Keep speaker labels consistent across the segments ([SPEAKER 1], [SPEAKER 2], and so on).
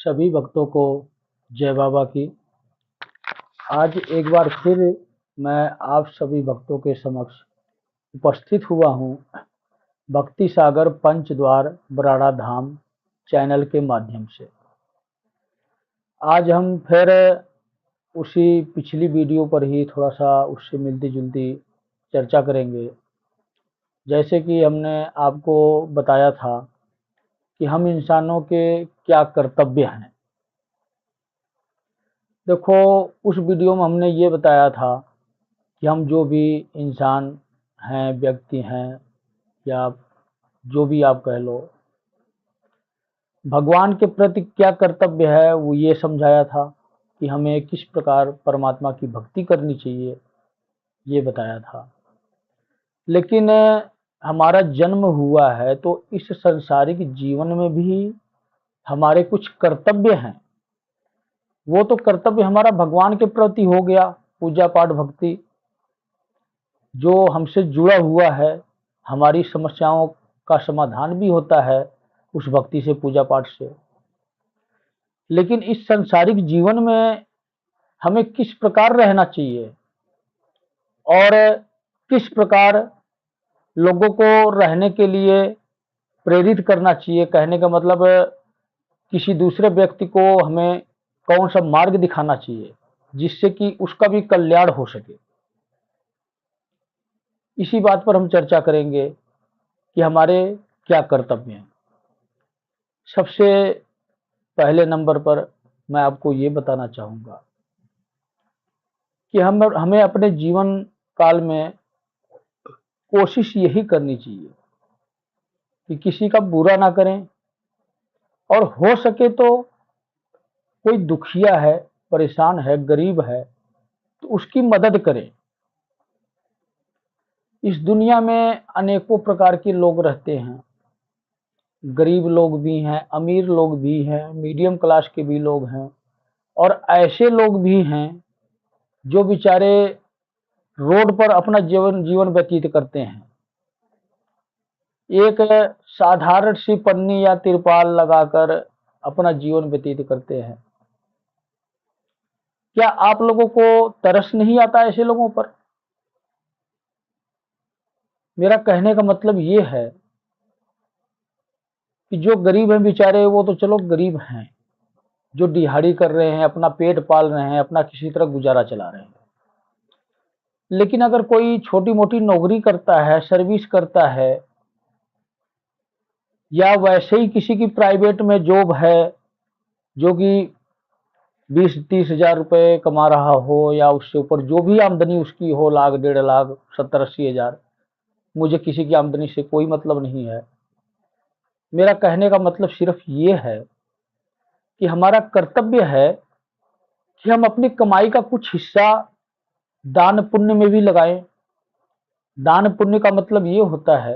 [SPEAKER 1] सभी भक्तों को जय बाबा की। आज एक बार फिर मैं आप सभी भक्तों के समक्ष उपस्थित हुआ हूँ भक्ति सागर पंचद्वार बराड़ा धाम चैनल के माध्यम से। आज हम फिर उसी पिछली वीडियो पर ही थोड़ा सा उससे मिलती जुलती चर्चा करेंगे। जैसे कि हमने आपको बताया था कि हम इंसानों के क्या कर्तव्य हैं। देखो, उस वीडियो में हमने ये बताया था कि हम जो भी इंसान हैं, व्यक्ति हैं, या जो भी आप कह लो, भगवान के प्रति क्या कर्तव्य है वो ये समझाया था कि हमें किस प्रकार परमात्मा की भक्ति करनी चाहिए, ये बताया था। लेकिन हमारा जन्म हुआ है तो इस संसारिक जीवन में भी हमारे कुछ कर्तव्य हैं। वो तो कर्तव्य हमारा भगवान के प्रति हो गया, पूजा पाठ भक्ति जो हमसे जुड़ा हुआ है, हमारी समस्याओं का समाधान भी होता है उस भक्ति से, पूजा पाठ से। लेकिन इस सांसारिक जीवन में हमें किस प्रकार रहना चाहिए और किस प्रकार लोगों को रहने के लिए प्रेरित करना चाहिए, कहने का मतलब किसी दूसरे व्यक्ति को हमें कौन सा मार्ग दिखाना चाहिए जिससे कि उसका भी कल्याण हो सके। इसी बात पर हम चर्चा करेंगे कि हमारे क्या कर्तव्य हैं। सबसे पहले नंबर पर मैं आपको ये बताना चाहूँगा कि हमें अपने जीवन काल में कोशिश यही करनी चाहिए कि किसी का बुरा ना करें, और हो सके तो कोई दुखिया है, परेशान है, गरीब है तो उसकी मदद करें। इस दुनिया में अनेकों प्रकार के लोग रहते हैं, गरीब लोग भी हैं, अमीर लोग भी हैं, मीडियम क्लास के भी लोग हैं, और ऐसे लोग भी हैं जो बेचारे रोड पर अपना जीवन व्यतीत करते हैं। एक साधारण सी पन्नी या तिरपाल लगाकर अपना जीवन व्यतीत करते हैं। क्या आप लोगों को तरस नहीं आता ऐसे लोगों पर? मेरा कहने का मतलब ये है कि जो गरीब हैं बेचारे, वो तो चलो गरीब हैं, जो दिहाड़ी कर रहे हैं, अपना पेट पाल रहे हैं, अपना किसी तरह गुजारा चला रहे हैं। लेकिन अगर कोई छोटी मोटी नौकरी करता है, सर्विस करता है, या वैसे ही किसी की प्राइवेट में जॉब है जो कि 20-30 हजार रुपये कमा रहा हो, या उससे ऊपर जो भी आमदनी उसकी हो, लाख, 1.5 लाख, 70-80 हजार, मुझे किसी की आमदनी से कोई मतलब नहीं है। मेरा कहने का मतलब सिर्फ ये है कि हमारा कर्तव्य है कि हम अपनी कमाई का कुछ हिस्सा दान पुण्य में भी लगाएं। दान पुण्य का मतलब ये होता है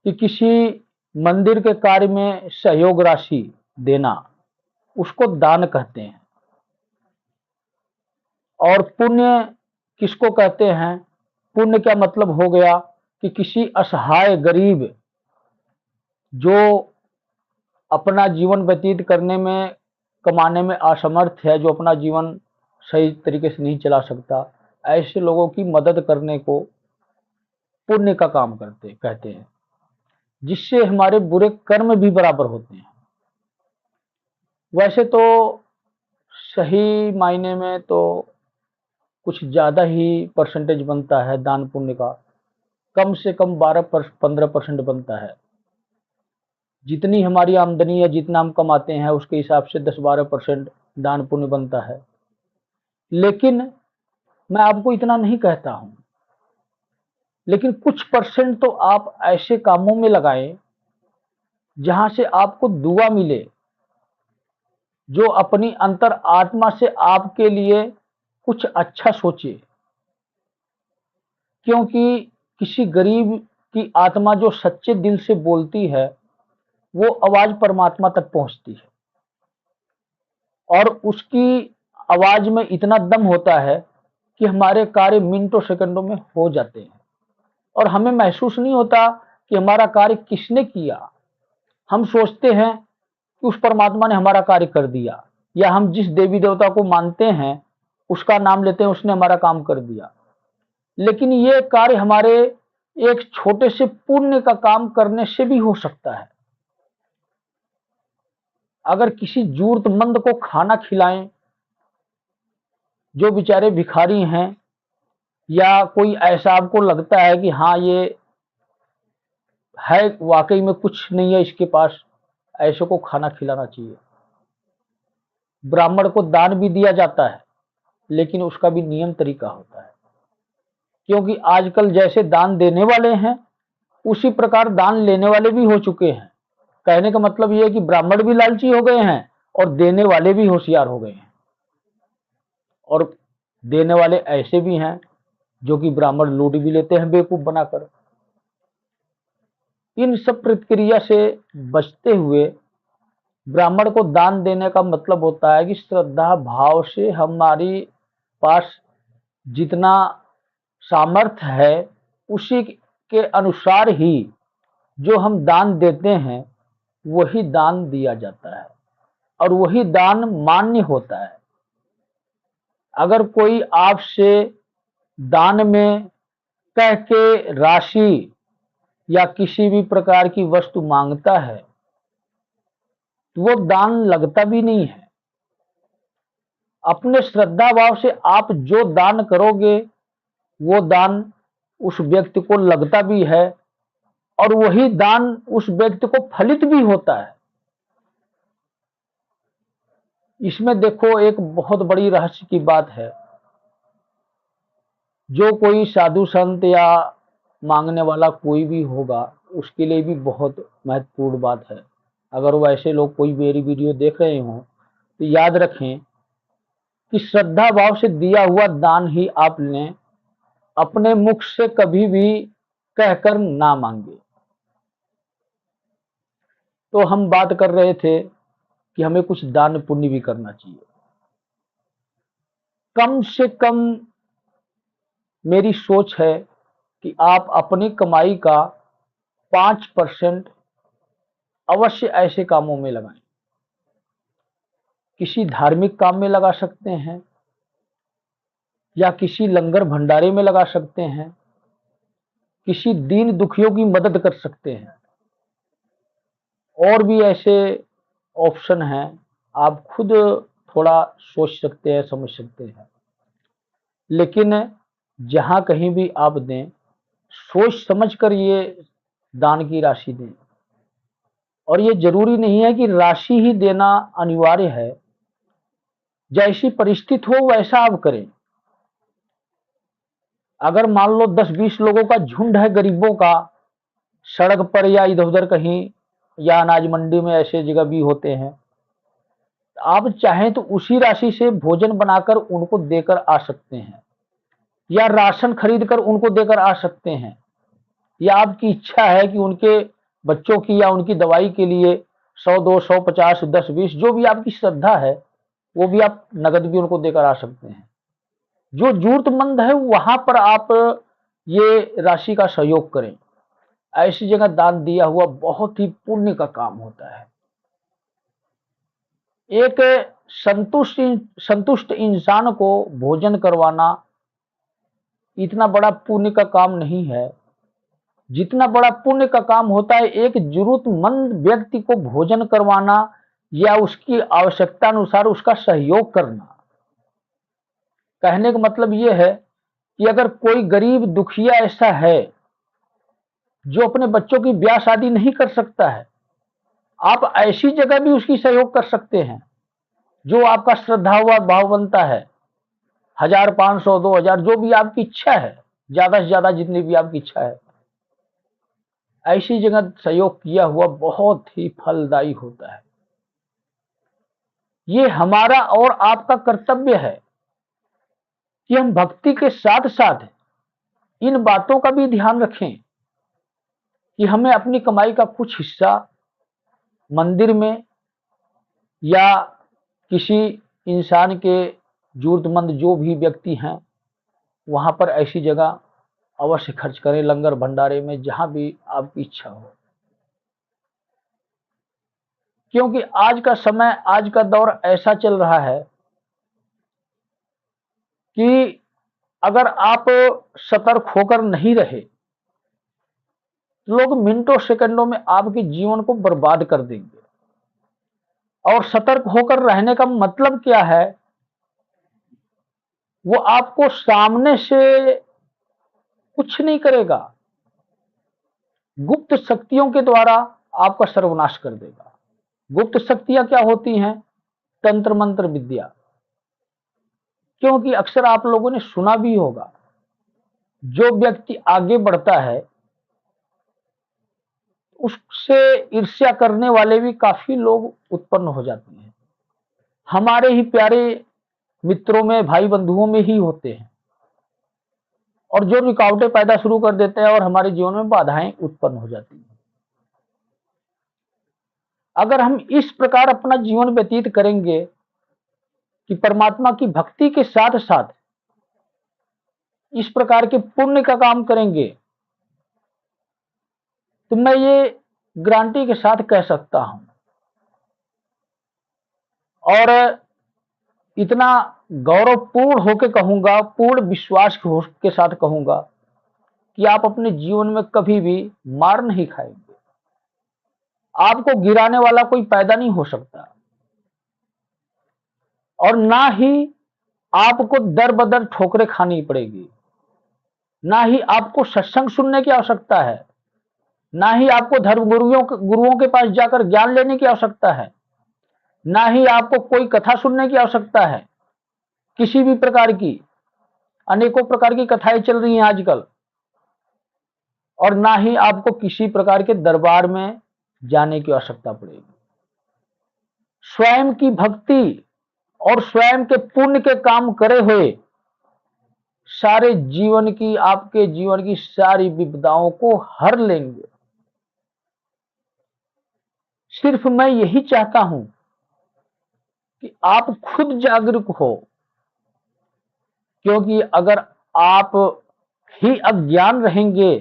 [SPEAKER 1] कि किसी मंदिर के कार्य में सहयोग राशि देना, उसको दान कहते हैं। और पुण्य किसको कहते हैं? पुण्य का मतलब हो गया कि किसी असहाय गरीब जो अपना जीवन व्यतीत करने में, कमाने में असमर्थ है, जो अपना जीवन सही तरीके से नहीं चला सकता, ऐसे लोगों की मदद करने को पुण्य का काम कहते हैं, जिससे हमारे बुरे कर्म भी बराबर होते हैं। वैसे तो सही मायने में तो कुछ ज़्यादा ही परसेंटेज बनता है दान पुण्य का, कम से कम 12-15% बनता है। जितनी हमारी आमदनी है, जितना हम कमाते हैं, उसके हिसाब से 10-12% दान पुण्य बनता है। लेकिन मैं आपको इतना नहीं कहता हूं, लेकिन कुछ परसेंट तो आप ऐसे कामों में लगाएं जहां से आपको दुआ मिले, जो अपनी अंतर आत्मा से आपके लिए कुछ अच्छा सोचे। क्योंकि किसी गरीब की आत्मा जो सच्चे दिल से बोलती है, वो आवाज परमात्मा तक पहुंचती है, और उसकी आवाज में इतना दम होता है कि हमारे कार्य मिनटों सेकंडों में हो जाते हैं, और हमें महसूस नहीं होता कि हमारा कार्य किसने किया। हम सोचते हैं कि उस परमात्मा ने हमारा कार्य कर दिया, या हम जिस देवी देवता को मानते हैं उसका नाम लेते हैं, उसने हमारा काम कर दिया। लेकिन ये कार्य हमारे एक छोटे से पुण्य का काम करने से भी हो सकता है। अगर किसी जरूरतमंद को खाना खिलाएं, जो बेचारे भिखारी हैं, या कोई ऐसा आपको लगता है कि हाँ ये है वाकई में कुछ नहीं है इसके पास, ऐसे को खाना खिलाना चाहिए। ब्राह्मण को दान भी दिया जाता है, लेकिन उसका भी नियम तरीका होता है, क्योंकि आजकल जैसे दान देने वाले हैं उसी प्रकार दान लेने वाले भी हो चुके हैं। कहने का मतलब यह है कि ब्राह्मण भी लालची हो गए हैं और देने वाले भी होशियार हो गए हैं। और देने वाले ऐसे भी हैं जो कि ब्राह्मण लूट भी लेते हैं बेवकूफ बनाकर। इन सब प्रक्रिया से बचते हुए ब्राह्मण को दान देने का मतलब होता है कि श्रद्धा भाव से हमारी पास जितना सामर्थ्य है उसी के अनुसार ही जो हम दान देते हैं वही दान दिया जाता है, और वही दान मान्य होता है। अगर कोई आपसे दान में कह के राशि या किसी भी प्रकार की वस्तु मांगता है तो वो दान लगता भी नहीं है। अपने श्रद्धा भाव से आप जो दान करोगे वो दान उस व्यक्ति को लगता भी है, और वही दान उस व्यक्ति को फलित भी होता है। इसमें देखो एक बहुत बड़ी रहस्य की बात है। जो कोई साधु संत या मांगने वाला कोई भी होगा उसके लिए भी बहुत महत्वपूर्ण बात है। अगर वो ऐसे लोग कोई मेरी वीडियो देख रहे हो तो याद रखें कि श्रद्धा भाव से दिया हुआ दान ही आप लें, अपने मुख से कभी भी कहकर ना मांगे। तो हम बात कर रहे थे कि हमें कुछ दान पुण्य भी करना चाहिए। कम से कम मेरी सोच है कि आप अपनी कमाई का 5% अवश्य ऐसे कामों में लगाएं। किसी धार्मिक काम में लगा सकते हैं, या किसी लंगर भंडारे में लगा सकते हैं, किसी दीन दुखियों की मदद कर सकते हैं। और भी ऐसे ऑप्शन हैं, आप खुद थोड़ा सोच सकते हैं, समझ सकते हैं। लेकिन जहां कहीं भी आप दें, सोच समझ कर ये दान की राशि दें। और ये जरूरी नहीं है कि राशि ही देना अनिवार्य है, जैसी परिस्थिति हो वैसा आप करें। अगर मान लो 10-20 लोगों का झुंड है गरीबों का, सड़क पर या इधर उधर कहीं, या अनाज मंडी में ऐसे जगह भी होते हैं, आप चाहें तो उसी राशि से भोजन बनाकर उनको देकर आ सकते हैं, या राशन खरीद कर उनको देकर आ सकते हैं। या आपकी इच्छा है कि उनके बच्चों की या उनकी दवाई के लिए 100, 200, 50, 10, 20 जो भी आपकी श्रद्धा है वो भी आप नगद भी उनको देकर आ सकते हैं। जो जरूरतमंद है वहां पर आप ये राशि का सहयोग करें। ऐसी जगह दान दिया हुआ बहुत ही पुण्य का काम होता है। एक संतुष्ट इंसान को भोजन करवाना इतना बड़ा पुण्य का काम नहीं है जितना बड़ा पुण्य का काम होता है एक जरूरतमंद व्यक्ति को भोजन करवाना, या उसकी आवश्यकता अनुसार उसका सहयोग करना। कहने का मतलब यह है कि अगर कोई गरीब दुखिया ऐसा है जो अपने बच्चों की ब्याह शादी नहीं कर सकता है, आप ऐसी जगह भी उसकी सहयोग कर सकते हैं। जो आपका श्रद्धा हुआ भाव बनता है, 1000, 500, 2000 जो भी आपकी इच्छा है, ज्यादा से ज्यादा जितनी भी आपकी इच्छा है, ऐसी जगह सहयोग किया हुआ बहुत ही फलदायी होता है। ये हमारा और आपका कर्तव्य है कि हम भक्ति के साथ साथ इन बातों का भी ध्यान रखें कि हमें अपनी कमाई का कुछ हिस्सा मंदिर में या किसी इंसान के जरूरतमंद जो भी व्यक्ति हैं वहां पर ऐसी जगह अवश्य खर्च करें, लंगर भंडारे में, जहां भी आपकी इच्छा हो। क्योंकि आज का समय, आज का दौर ऐसा चल रहा है कि अगर आप सतर्क होकर नहीं रहे, लोग मिनटों सेकंडों में आपके जीवन को बर्बाद कर देंगे। और सतर्क होकर रहने का मतलब क्या है? वो आपको सामने से कुछ नहीं करेगा, गुप्त शक्तियों के द्वारा आपका सर्वनाश कर देगा। गुप्त शक्तियां क्या होती हैं? तंत्र मंत्र विद्या। क्योंकि अक्सर आप लोगों ने सुना भी होगा, जो व्यक्ति आगे बढ़ता है उससे ईर्ष्या करने वाले भी काफी लोग उत्पन्न हो जाते हैं। हमारे ही प्यारे मित्रों में, भाई बंधुओं में ही होते हैं, और जो रुकावटें पैदा शुरू कर देते हैं और हमारे जीवन में बाधाएं उत्पन्न हो जाती हैं। अगर हम इस प्रकार अपना जीवन व्यतीत करेंगे कि परमात्मा की भक्ति के साथ साथ इस प्रकार के पुण्य का काम करेंगे, तो मैं ये गारंटी के साथ कह सकता हूं, और इतना गौरवपूर्ण होकर कहूंगा, पूर्ण विश्वास के साथ कहूंगा कि आप अपने जीवन में कभी भी मार नहीं खाएंगे। आपको गिराने वाला कोई पैदा नहीं हो सकता, और ना ही आपको दर बदर ठोकरें खानी पड़ेगी, ना ही आपको सत्संग सुनने की आवश्यकता है, ना ही आपको धर्म गुरुओं के पास जाकर ज्ञान लेने की आवश्यकता है, ना ही आपको कोई कथा सुनने की आवश्यकता है। किसी भी प्रकार की, अनेकों प्रकार की कथाएं चल रही हैं आजकल, और ना ही आपको किसी प्रकार के दरबार में जाने की आवश्यकता पड़ेगी। स्वयं की भक्ति और स्वयं के पुण्य के काम करे हुए सारे जीवन की, आपके जीवन की सारी विपदाओं को हर लेंगे। सिर्फ मैं यही चाहता हूं कि आप खुद जागरूक हो, क्योंकि अगर आप ही अज्ञान रहेंगे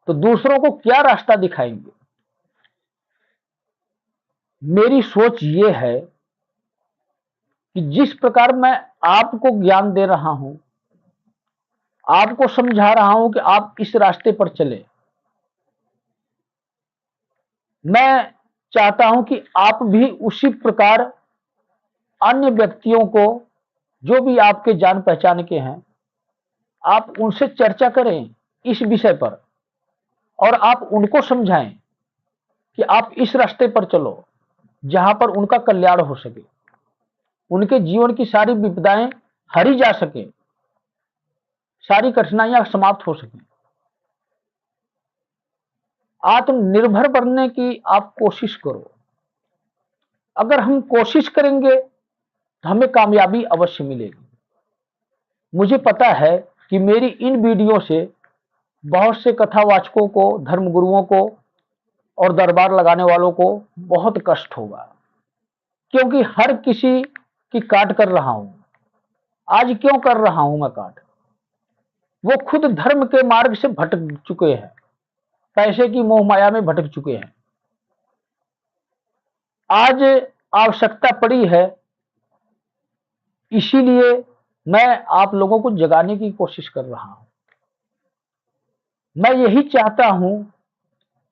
[SPEAKER 1] तो दूसरों को क्या रास्ता दिखाएंगे। मेरी सोच ये है कि जिस प्रकार मैं आपको ज्ञान दे रहा हूं, आपको समझा रहा हूं कि आप इस रास्ते पर चले, मैं चाहता हूं कि आप भी उसी प्रकार अन्य व्यक्तियों को, जो भी आपके जान पहचान के हैं, आप उनसे चर्चा करें इस विषय पर, और आप उनको समझाएं कि आप इस रास्ते पर चलो जहां पर उनका कल्याण हो सके, उनके जीवन की सारी विपदाएं हरी जा सके, सारी कठिनाइयां समाप्त हो सके। आत्मनिर्भर बनने की आप कोशिश करो। अगर हम कोशिश करेंगे तो हमें कामयाबी अवश्य मिलेगी। मुझे पता है कि मेरी इन वीडियो से बहुत से कथावाचकों को, धर्मगुरुओं को और दरबार लगाने वालों को बहुत कष्ट होगा, क्योंकि हर किसी की काट कर रहा हूं। आज क्यों कर रहा हूं मैं काट? वो खुद धर्म के मार्ग से भटक चुके हैं, पैसे की मोह माया में भटक चुके हैं। आज आवश्यकता पड़ी है, इसीलिए मैं आप लोगों को जगाने की कोशिश कर रहा हूं। मैं यही चाहता हूं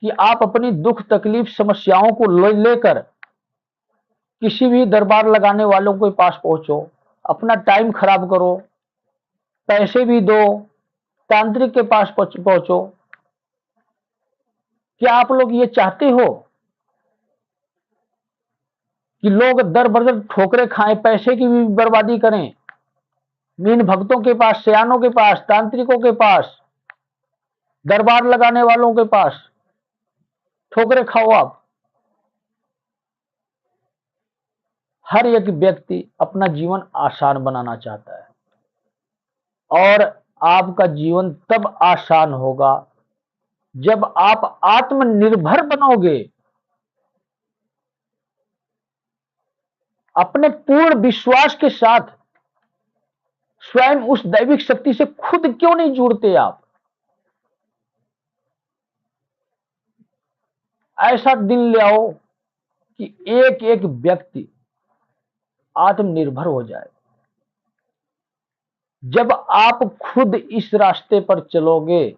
[SPEAKER 1] कि आप अपनी दुख तकलीफ समस्याओं को लेकर किसी भी दरबार लगाने वालों के पास पहुंचो, अपना टाइम खराब करो, पैसे भी दो, तांत्रिक के पास पहुंचो। क्या आप लोग ये चाहते हो कि लोग दर बदर ठोकरें खाएं, पैसे की भी बर्बादी करें, मीन भक्तों के पास, सयानों के पास, तांत्रिकों के पास, दरबार लगाने वालों के पास ठोकरें खाओ आप? हर एक व्यक्ति अपना जीवन आसान बनाना चाहता है, और आपका जीवन तब आसान होगा जब आप आत्मनिर्भर बनोगे, अपने पूर्ण विश्वास के साथ। स्वयं उस दैविक शक्ति से खुद क्यों नहीं जुड़ते आप? ऐसा दिन ले आओ कि एक एक व्यक्ति आत्मनिर्भर हो जाए। जब आप खुद इस रास्ते पर चलोगे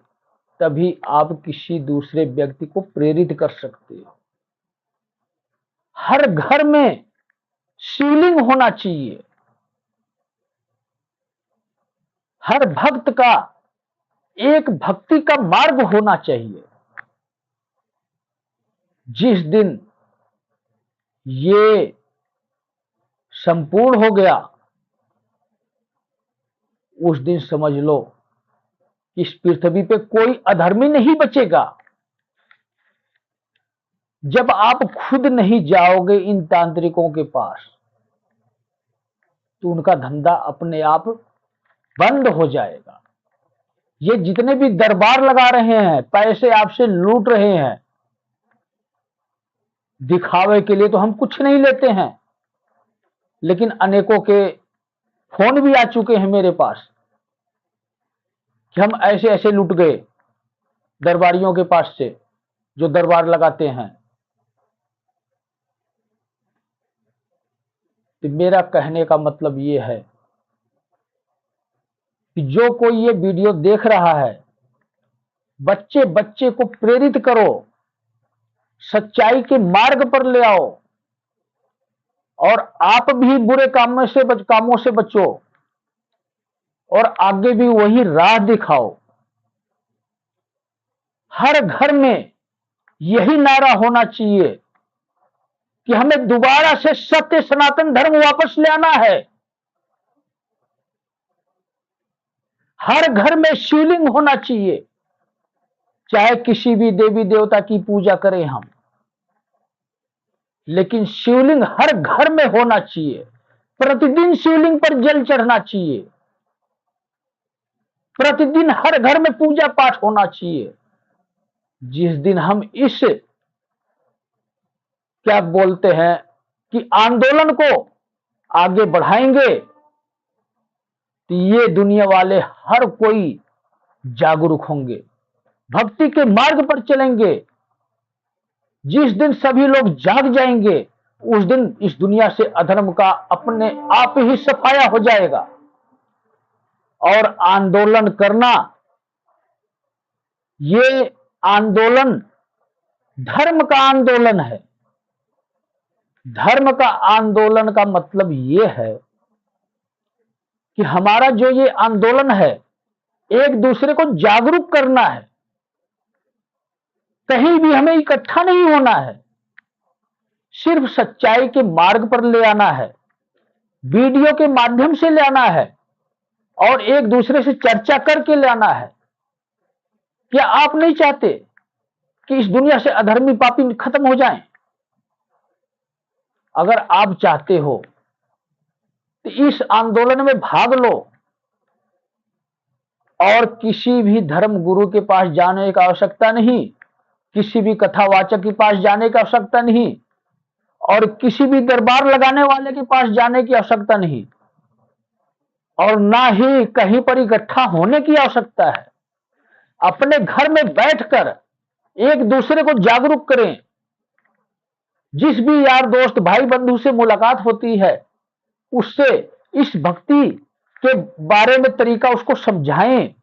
[SPEAKER 1] तभी आप किसी दूसरे व्यक्ति को प्रेरित कर सकते हो। हर घर में शिवलिंग होना चाहिए। हर भक्त का एक भक्ति का मार्ग होना चाहिए। जिस दिन ये संपूर्ण हो गया उस दिन समझ लो कि इस पृथ्वी पे कोई अधर्मी नहीं बचेगा। जब आप खुद नहीं जाओगे इन तांत्रिकों के पास तो उनका धंधा अपने आप बंद हो जाएगा। ये जितने भी दरबार लगा रहे हैं, पैसे आपसे लूट रहे हैं, दिखावे के लिए तो हम कुछ नहीं लेते हैं, लेकिन अनेकों के फोन भी आ चुके हैं मेरे पास कि हम ऐसे ऐसे लूट गए दरबारियों के पास से जो दरबार लगाते हैं। तो मेरा कहने का मतलब ये है कि जो कोई ये वीडियो देख रहा है, बच्चे बच्चे को प्रेरित करो, सच्चाई के मार्ग पर ले आओ और आप भी बुरे कामों से बचो और आगे भी वही राह दिखाओ। हर घर में यही नारा होना चाहिए कि हमें दोबारा से सत्य सनातन धर्म वापस ले आना है। हर घर में शिवलिंग होना चाहिए, चाहे किसी भी देवी देवता की पूजा करें हम, लेकिन शिवलिंग हर घर में होना चाहिए। प्रतिदिन शिवलिंग पर जल चढ़ना चाहिए, प्रतिदिन हर घर में पूजा पाठ होना चाहिए। जिस दिन हम इस क्या बोलते हैं कि आंदोलन को आगे बढ़ाएंगे तो ये दुनिया वाले हर कोई जागरूक होंगे, भक्ति के मार्ग पर चलेंगे। जिस दिन सभी लोग जाग जाएंगे उस दिन इस दुनिया से अधर्म का अपने आप ही सफाया हो जाएगा। और आंदोलन करना, ये आंदोलन धर्म का आंदोलन है। धर्म का आंदोलन का मतलब ये है कि हमारा जो ये आंदोलन है एक दूसरे को जागरूक करना है। कहीं भी हमें इकट्ठा नहीं होना है, सिर्फ सच्चाई के मार्ग पर ले आना है, वीडियो के माध्यम से ले आना है और एक दूसरे से चर्चा करके ले आना है। क्या आप नहीं चाहते कि इस दुनिया से अधर्मी पापी खत्म हो जाएं? अगर आप चाहते हो तो इस आंदोलन में भाग लो और किसी भी धर्म गुरु के पास जाने की आवश्यकता नहीं, किसी भी कथावाचक के पास जाने की आवश्यकता नहीं और किसी भी दरबार लगाने वाले के पास जाने की आवश्यकता नहीं और ना ही कहीं पर इकट्ठा होने की आवश्यकता है। अपने घर में बैठकर एक दूसरे को जागरूक करें। जिस भी यार दोस्त भाई बंधु से मुलाकात होती है उससे इस भक्ति के बारे में तरीका उसको समझाएं,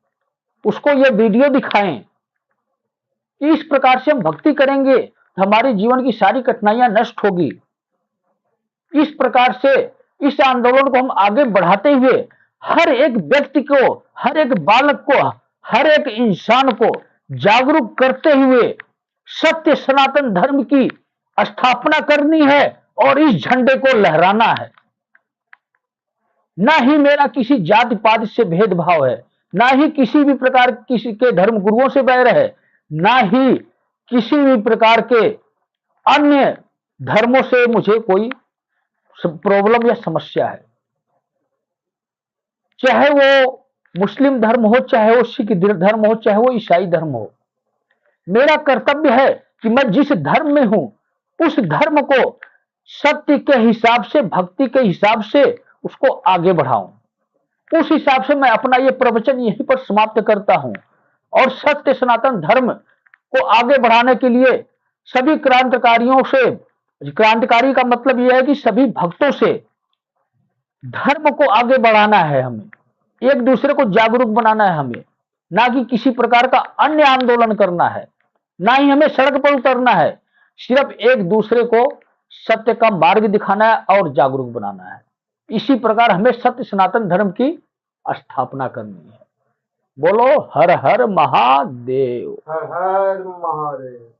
[SPEAKER 1] उसको ये वीडियो दिखाएं। इस प्रकार से हम भक्ति करेंगे तो हमारे जीवन की सारी कठिनाइयां नष्ट होगी। इस प्रकार से इस आंदोलन को हम आगे बढ़ाते हुए हर एक व्यक्ति को, हर एक बालक को, हर एक इंसान को जागरूक करते हुए सत्य सनातन धर्म की स्थापना करनी है और इस झंडे को लहराना है। ना ही मेरा किसी जाति पाति से भेदभाव है, ना ही किसी भी प्रकार किसी के धर्म गुरुओं से बैर है, ना ही किसी भी प्रकार के अन्य धर्मों से मुझे कोई प्रॉब्लम या समस्या है। चाहे वो मुस्लिम धर्म हो, चाहे वो सिख धर्म हो, चाहे वो ईसाई धर्म हो, मेरा कर्तव्य है कि मैं जिस धर्म में हूं उस धर्म को सत्य के हिसाब से, भक्ति के हिसाब से उसको आगे बढ़ाऊं। उस हिसाब से मैं अपना ये प्रवचन यहीं पर समाप्त करता हूं और सत्य सनातन धर्म को आगे बढ़ाने के लिए सभी क्रांतिकारियों से क्रांतिकारी का मतलब यह है कि सभी भक्तों से धर्म को आगे बढ़ाना है, हमें एक दूसरे को जागरूक बनाना है, हमें ना कि किसी प्रकार का अन्य आंदोलन करना है, ना ही हमें सड़क पर उतरना है, सिर्फ एक दूसरे को सत्य का मार्ग दिखाना है और जागरूक बनाना है। इसी प्रकार हमें सत्य सनातन धर्म की स्थापना करनी है। बोलो हर हर महादेव।
[SPEAKER 2] हर हर महादेव।